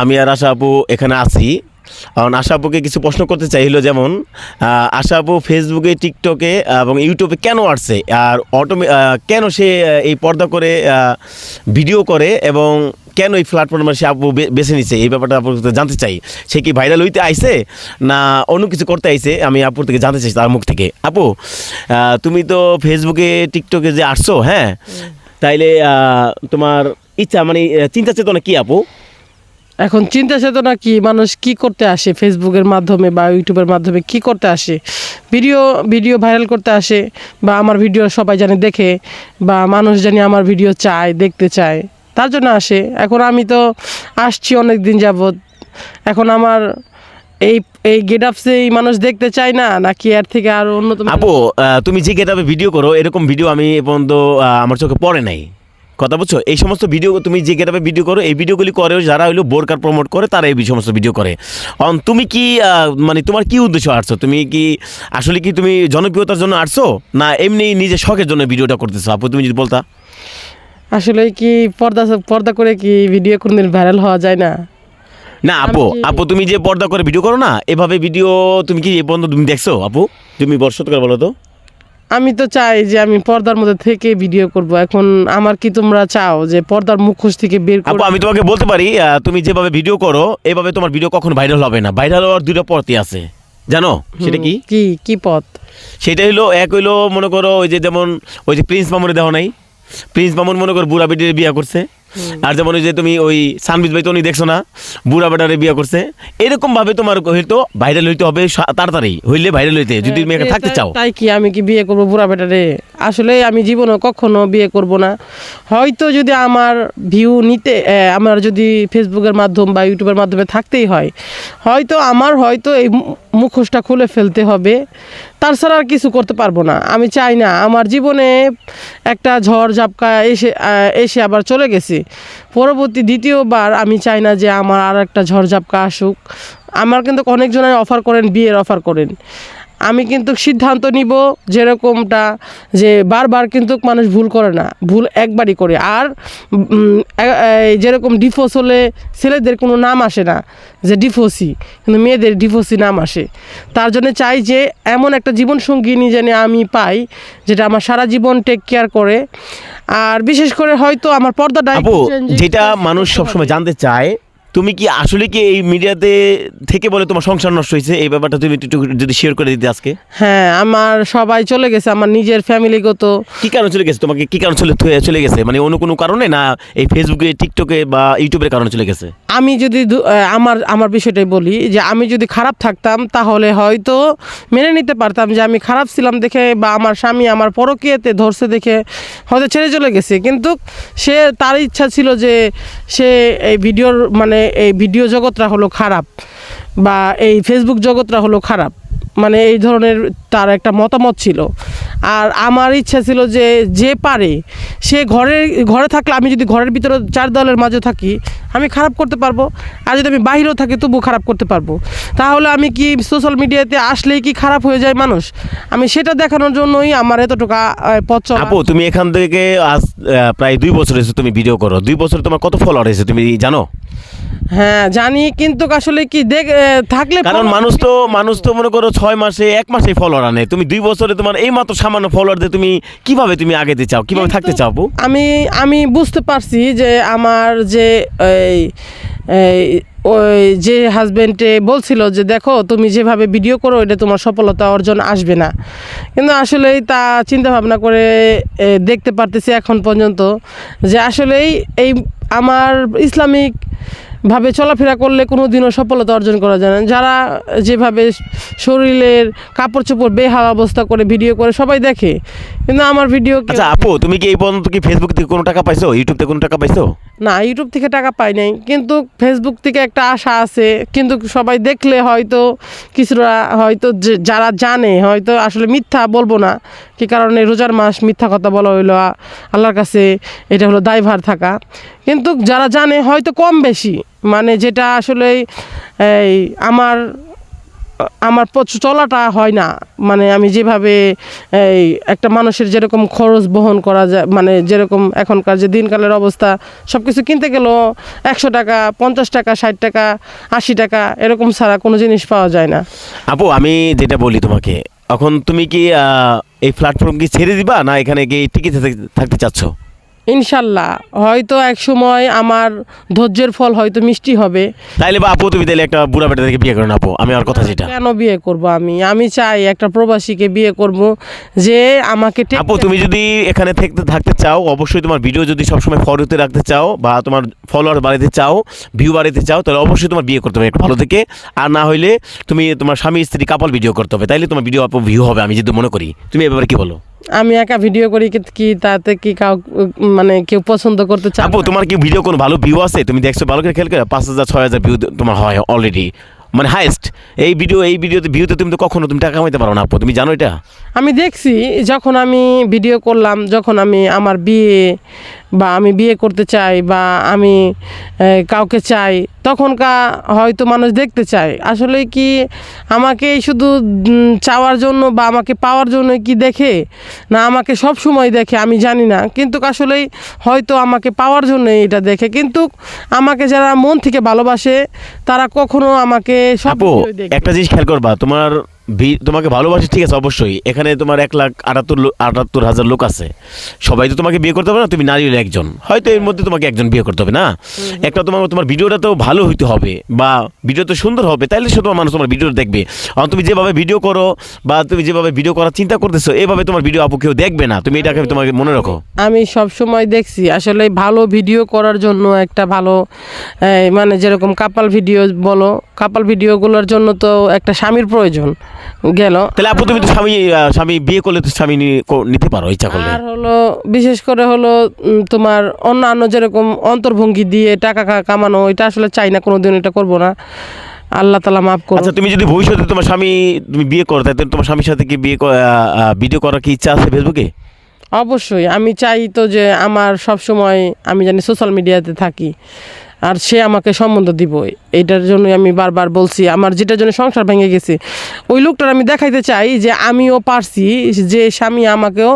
আমি আর আশা আপু এখানে আছি। কারণ আশা আপুকে কিছু প্রশ্ন করতে চাইলো, যেমন আশা আপু ফেসবুকে, টিকটকে এবং ইউটিউবে কেন আসছে, আর কেন সে এই পর্দা করে ভিডিও করে, এবং কেন এই প্ল্যাটফর্মে সে আপু বেছে নিচ্ছে, এই ব্যাপারটা আপুর কাছে জানতে চাই। সে কি ভাইরাল হইতে আইছে না অন্য কিছু করতে আইছে, আমি আপুর থেকে জানতে চাই তার মুখ থেকে। আপু, তুমি তো ফেসবুকে, টিকটকে যে আসছো, হ্যাঁ, তাইলে তোমার ইচ্ছা মানে চিন্তা চেতনা কি আপু? এখন চিন্তা চেতনা কি, মানুষ কি করতে আসে ফেসবুকের মাধ্যমে বা ইউটিউবের মাধ্যমে, কি করতে আসে? ভিডিও ভাইরাল করতে আসে, বা আমার ভিডিও সবাই জানে দেখে, বা মানুষ জানি আমার ভিডিও চায়, দেখতে চায়, তার জন্য আসে। এখন আমি তো আসছি অনেক দিন যাবৎ, এখন আমার এই এই গেট আপসেই মানুষ দেখতে চায় না, নাকি এর থেকে আরো অন্যতম? আপু, তুমি যে গেটআপে ভিডিও করো, এরকম ভিডিও আমি এ পর্যন্ত আমার চোখে পড়ে নাই। কথা বুঝছো? এই সমস্ত ভিডিও তুমি যে গেটআপে ভিডিও করো, এই ভিডিওগুলি করে যারা হইলো বোরকার প্রমোট করে, তারা এই সমস্ত ভিডিও করে। তুমি কি মানে তোমার কি উদ্দেশ্য আসছো? তুমি কি আসলে কি তুমি জনপ্রিয়তার জন্য আসছো, না এমনি নিজের শখের জন্য ভিডিওটা করতেছো? আপু, তুমি যদি বলতা। আসলে কি পর্দা করে কি ভিডিও কোনদিন ভাইরাল হওয়া যায় না? না আপু, তুমি যে পর্দা করে ভিডিও করো না, এভাবে ভিডিও তুমি কি এ পর্যন্ত তুমি দেখছো? আপু, তুমি সত্য করে বলো তো। আমি তো চাই যে আমি পর্দার মধ্যে থেকে ভিডিও করব। এখন আমার কি তোমরা চাও যে পর্দার মুখোশ থেকে বের আপু, করে? আমি তোমাকে বলতে পারি, তুমি যেভাবে ভিডিও করো, এভাবে তোমার ভিডিও কখনো ভাইরাল হবে না। ভাইরাল হওয়ার দুটো পথই আছে, জানো সেটা কি? কি কি পথ? সেটা হইলো, এক হইলো মনে করো ওই যে যেমন ওই যে প্রিন্স মামুনের দেওয়া নাই, প্রিন্স মামুন মনে করো বুড়া বেটির বিয়ে করছে। আর যেমন ওই যে তুমি ওই সানবিজ ভাই তো উনি দেখছো না, বুড়া বেটারে বিয়ে করছে। এরকম ভাবে তোমার হয়তো ভাইরাল হইতে হবে তাড়াতাড়ি, হইলে ভাইরাল হইতে যদি মেয়েকে থাকতে চাও। তাই কি আমি কি বিয়ে করব বুড়া বেটারে? আসলে আমি জীবনে কখনো বিয়ে করব না। হয়তো যদি আমার ভিউ নিতে আমার যদি ফেসবুকের মাধ্যম বা ইউটিউবের মাধ্যমে থাকতেই হয়, হয়তো এই মুখোশটা খুলে ফেলতে হবে। তাছাড়া আর কিছু করতে পারবো না। আমি চাই না আমার জীবনে একটা ঝড় ঝাপটা এসে আবার চলে গেছে, পরবর্তী দ্বিতীয়বার আমি চাই না যে আমার আর একটা ঝড় ঝাপটা আসুক। আমার কিন্তু অনেকজনের অফার করেন, বিয়ের অফার করেন। আমি কিন্তু সিদ্ধান্ত নিব যেরকমটা, যে বারবার কিন্তু মানুষ ভুল করে না, ভুল একবারই করে। আর যেরকম ডিভোর্স হলে ছেলেদের কোনো নাম আসে না যে ডিভোর্সি, কিন্তু মেয়েদের ডিভোর্সি নাম আসে। তার জন্য চাই যে এমন একটা জীবনসঙ্গিনী যেন আমি পাই, যেটা আমার সারা জীবন টেক কেয়ার করে। আর বিশেষ করে হয়তো আমার পর্দাটা আপু, যেটা মানুষ সবসময় জানতে চায়, তুমি কি আসলে কি এই মিডিয়াতে থেকে বলে তোমার সংসার নষ্ট হয়েছে? এই ব্যাপারটা তুমি একটু যদি শেয়ার করে দিতে আজকে। হ্যাঁ, আমার সবাই চলে গেছে, আমার নিজের ফ্যামিলিগত। কি কারণে চলে গেছে? তোমাকে কি কারণে চলে গেছে? মানে অন্য কোনো কারণে, না এই ফেসবুকে, টিকটকে বা ইউটিউবের কারণে চলে গেছে? আমি যদি আমার বিষয়টাই বলি, যে আমি যদি খারাপ থাকতাম তাহলে হয়তো মেনে নিতে পারতাম যে আমি খারাপ ছিলাম দেখে, বা আমার স্বামী আমার পরকীয়াতে ধরছে দেখে হয়তো ছেড়ে চলে গেছে। কিন্তু তার ইচ্ছা ছিল যে সে এই ভিডিও জগৎটা হলো খারাপ, বা এই ফেসবুক জগৎটা হলো খারাপ, মানে এই ধরনের তার একটা মতামত ছিল। আর আমার ইচ্ছা ছিল যে পারে সে ঘরে থাকলে, আমি যদি ঘরের ভিতরে চার দেওয়ালের মাঝে থাকি, আমি খারাপ করতে পারবো। আর যদি আমি বাইরেও থাকি তবু খারাপ করতে পারবো। তাহলে আমি কি সোশ্যাল মিডিয়াতে আসলেই কি খারাপ হয়ে যায় মানুষ? আমি সেটা দেখানোর জন্যই আমার এতটুকু পথ চলা। আপু, তুমি এখান থেকে আজ প্রায় 2 বছর হয়েছে তুমি ভিডিও করো। 2 বছরে তোমার কত ফলোয়ার হয়েছে তুমি জানো? হ্যাঁ জানি, কিন্তু আসলে কি থাকলে, কারণ মানুষ তো মনে করো 6 মাসে 1 মাসে ফলোয়ার আনে। তুমি 2 বছরে তোমার এই মাত্র সামান্য ফলোয়ার দিয়ে তুমি কিভাবে তুমি আগাতে চাও, কিভাবে থাকতে চাও আপু? আমি বুঝতে পারছি যে আমার যে ওই যে হাজবেন্ডে বলছিল যে দেখো তুমি যেভাবে ভিডিও করো এটা তোমার সফলতা অর্জন আসবে না, কিন্তু আসলেই তা চিন্তা ভাবনা করে দেখতে পারতেছি এখন পর্যন্ত যে আসলেই এই আমার ইসলামিক ভাবে চলাফেরা করলে কোনো দিনও সফলতা অর্জন করা যায় না। যারা যেভাবে শরীরের কাপড় চোপড় বেহাল অবস্থা করে ভিডিও করে সবাই দেখে, কিন্তু আমার ভিডিও। আচ্ছা আপু, তুমি কি এই পর্যন্ত কি ফেসবুক থেকে কোনো টাকা পাইছো, ইউটিউব থেকে কোনো টাকা পাইছো? না, ইউটিউব থেকে টাকা পাই নাই, কিন্তু ফেসবুক থেকে একটা আশা আছে। কিন্তু সবাই দেখলে হয়তো কিছুরা হয়তো যারা জানে, হয়তো আসলে মিথ্যা বলবো না, কি কারণে রোজার মাস মিথ্যা কথা বলা হইলো আল্লাহর কাছে, এটা হলো দায়ভার থাকা। কিন্তু যারা জানে হয়তো কম বেশি, মানে যেটা আসলে এই আমার আমার চলাটা হয় না, মানে আমি যেভাবে এই একটা মানুষের যেরকম খরচ বহন করা যায়, মানে যেরকম এখনকার যে দিনকালের অবস্থা, সব কিছু কিনতে গেলেও 100 টাকা, 50 টাকা, 60 টাকা, 80 টাকা এরকম ছাড়া কোনো জিনিস পাওয়া যায় না। আপু আমি যেটা বলি তোমাকে, এখন তুমি কি এই প্ল্যাটফর্ম কি ছেড়ে দিবা, না এখানে কি টিকে থাকতে চাচ্ছ? ইনশাল্লাহ হয়তো এক সময় আমার ধৈর্যের ফল হয়তো মিষ্টি হবে। তাইলে বা আপু তুমি তাহলে একটা বুড়া বেটা থেকে বিয়ে করো না আপু, আমি আর কথা যেটা। কেন বিয়ে করব আমি চাই একটা প্রবাসীকে বিয়ে করব যে আমাকে আপু তুমি যদি এখানে থাকতে চাও, অবশ্যই তোমার ভিডিও যদি সবসময় ফলোতে রাখতে চাও বা তোমার ফলোয়ার বাড়াতে চাও, ভিউ বাড়াতে চাও, তাহলে অবশ্যই তোমার বিয়ে করতে হবে একটু ভালো থেকে। আর না হইলে তুমি তোমার স্বামী স্ত্রী কাপল ভিডিও করতে হবে, তাইলে তোমার ভিডিও আপু ভিউ হবে, আমি যদি মনে করি। তুমি এ ব্যাপারে কি বলো? আমি একা ভিডিও করি কি তাতে কি কাউ মানে কেউ পছন্দ করতে চায় আপু না? তোমার কি ভিডিও কোনো ভালো ভিউ আছে? তুমি দেখছো ভালো করে খেয়াল করে 5,000 6,000 ভিউ তোমার হয় অলরেডি, মানে হাইয়েস্ট। এই ভিউতে তুমি তো কখনো তুমি টাকা কামাইতে পারো না আপু, তুমি জানো এটা? আমি দেখছি যখন আমি ভিডিও করলাম, যখন আমি আমার বিয়ে বা আমি বিয়ে করতে চাই বা আমি কাউকে চাই, তখনকার হয়তো মানুষ দেখতে চায়। আসলে কি আমাকে শুধু চাওয়ার জন্য বা আমাকে পাওয়ার জন্য কি দেখে, না আমাকে সব সময় দেখে আমি জানি না, কিন্তু আসলেই হয়তো আমাকে পাওয়ার জন্য এটা দেখে। কিন্তু আমাকে যারা মন থেকে ভালোবাসে তারা কখনো আমাকে সব আপু ভিডিওই দেখে। একটা জিনিস খেয়াল করবা, তোমাকে ভালোবাসে ঠিক আছে অবশ্যই, এখানে তোমার 1,78,78,000 লোক আছে, সবাই তো তোমাকে বিয়ে করতে হবে না, তুমি নারী হলে একজন, হয়তো এর মধ্যে তোমাকে একজন বিয়ে করতে হবে না। একটা তোমার ভিডিওটা তো ভালো হইতে হবে বা ভিডিও তো সুন্দর হবে, তাইলে শুধু মানুষ তোমার ভিডিও দেখবে। আর তুমি যেভাবে ভিডিও করো বা তুমি যেভাবে ভিডিও করার চিন্তা করতেছো, এভাবে তোমার ভিডিও আপু কেউ দেখবে না, তুমি এটাকে তোমাকে মনে রাখো। আমি সব সময় দেখছি আসলে ভালো ভিডিও করার জন্য একটা ভালো মানে যেরকম কাপাল ভিডিও বলো, কাপাল ভিডিওগুলোর জন্য তো একটা স্বামীর প্রয়োজন গেল। তাহলে আপু তুমি তো স্বামী বিয়ে করলে তো স্বামী নিতে পারো ইচ্ছা করলে। আর হলো বিশেষ করে হলো তোমার অন্যান্য যেরকম অন্তর্ভঙ্গি দিয়ে টাকা কামানো, এটা আসলে চাই না, কোনোদিন এটা করব না, আল্লাহ তাআলা মাফ করুন। আচ্ছা তুমি যদি ভবিষ্যতে তুমি বিয়ে করো, তাই তোমার স্বামীর সাথে কি ভিডিও করার কি ইচ্ছা আছে ফেসবুকে? অবশ্যই আমি চাই তো যে আমার সব সময় আমি জানি সোশ্যাল মিডিয়াতে থাকি, আর সে আমাকে সম্বন্ধ দিব। এইটার জন্যই আমি বারবার বলছি, আমার যেটার জন্য সংসার ভেঙে গেছে ওই লোকটার আমি দেখাইতে চাই যে আমিও পারছি, যে স্বামী আমাকেও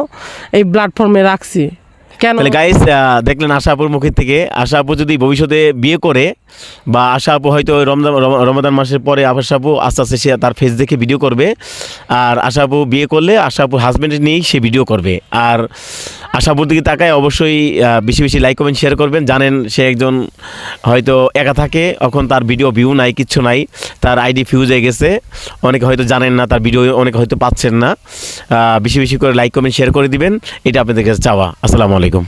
এই প্ল্যাটফর্মে রাখছি। কেন? তাহলে গাইস দেখলেন আশা আপুর মুখের থেকে, আশা আপু যদি ভবিষ্যতে বিয়ে করে বা আশা আপু হয়তো রমাদান মাসের পরে আশা আপু আস্তে আস্তে সে তার ফেস দেখে ভিডিও করবে, আর আশা আপু বিয়ে করলে আশা আপুর হাজব্যান্ডের নিয়েই সে ভিডিও করবে। আর আশা আপুর দিকে তাকায় অবশ্যই বেশি বেশি লাইক কমেন্ট শেয়ার করবেন। জানেন সে একজন হয়তো একা থাকে, এখন তার ভিডিও ভিউ নাই, কিচ্ছু নাই, তার আইডি ফিউজ হয়ে গেছে, অনেকে হয়তো জানেন না, তার ভিডিও অনেকে হয়তো পাচ্ছেন না। বেশি বেশি করে লাইক কমেন্ট শেয়ার করে দিবেন, এটা আপনাদের কাছে চাওয়া। আসসালামু আলাইকুম।